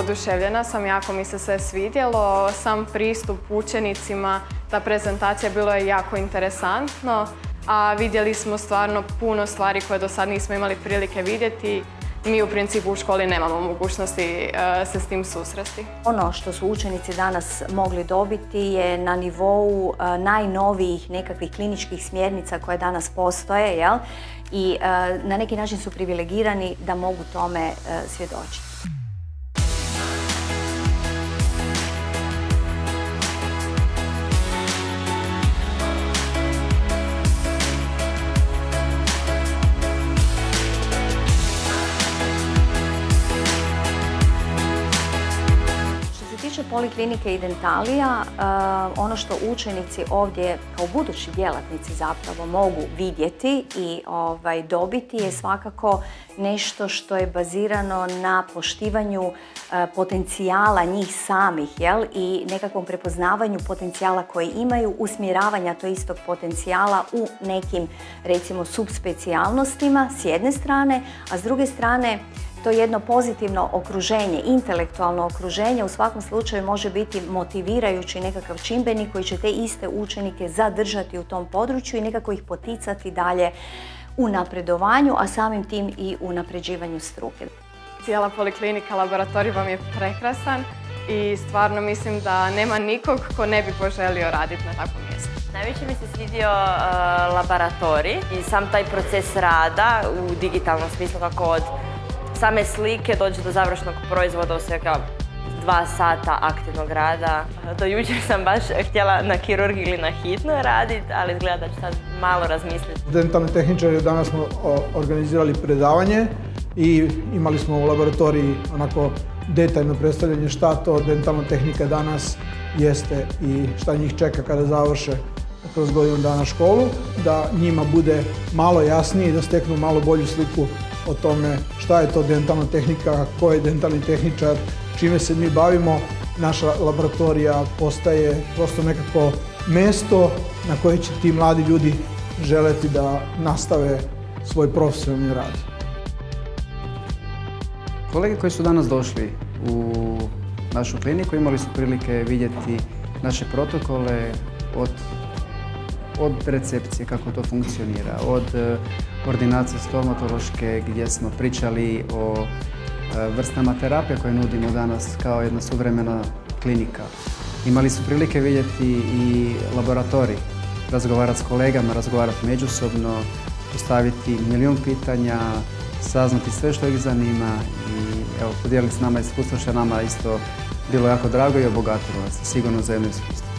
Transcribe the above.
oduševljena sam, jako mi se sve svidjelo. Sam pristup učenicima, ta prezentacija bilo je jako interesantno, a vidjeli smo stvarno puno stvari koje do sad nismo imali prilike vidjeti. Mi u principu u školi nemamo mogućnosti se s tim susresti. Ono što su učenici danas mogli dobiti je na nivou najnovijih nekakvih kliničkih smjernica koje danas postoje, jel? I na neki način su privilegirani da mogu tome svjedočiti. Poliklinike i dentalija, ono što učenici ovdje kao budući djelatnici zapravo mogu vidjeti i dobiti je svakako nešto što je bazirano na poštivanju potencijala njih samih, jel? I nekakvom prepoznavanju potencijala koji imaju, usmjeravanja tog istog potencijala u nekim, recimo, subspecijalnostima s jedne strane, a s druge strane to jedno pozitivno okruženje, intelektualno okruženje u svakom slučaju može biti motivirajući nekakav čimbenik koji će te iste učenike zadržati u tom području i nekako ih poticati dalje u napredovanju, a samim tim i u napređivanju struke. Cijela poliklinika, laboratorij vam je prekrasan i stvarno mislim da nema nikog ko ne bi poželio raditi na takvom mjestu. Najviše mi se svidio laboratorij i sam taj proces rada u digitalnom smislu, kako od same slike dođe do završnog proizvoda u svega 2 sata aktivnog rada. Do jučer sam baš htjela na kirurgiji ili na hitnoj raditi, ali izgleda da ću sad malo razmisliti. Dentalni tehničari, danas smo organizirali predavanje i imali smo u laboratoriji onako detaljno predstavljanje šta to dentalna tehnika danas jeste i šta njih čeka kada završe kroz godinu dana školu, da njima bude malo jasnije i da steknu malo bolju sliku o tome šta je to dentalna tehnika, ko je dentalni tehničar, čime se mi bavimo. Naša laboratorija postaje prosto nekako mjesto na koje će ti mladi ljudi želeti da nastave svoj profesionalni rad. Kolege koji su danas došli u našu kliniku imali su prilike vidjeti naše protokole od recepcije, kako to funkcionira, od ordinacije stomatološke gdje smo pričali o vrstama terapije koje nudimo danas kao jedna suvremena klinika. Imali su prilike vidjeti i laboratorij, razgovarati s kolegama, razgovarati međusobno, postaviti milijun pitanja, saznati sve što ih zanima i evo, podijeliti s nama iskustvo što je nama isto bilo jako drago i obogatilo nas sigurno za jedno iskustvo.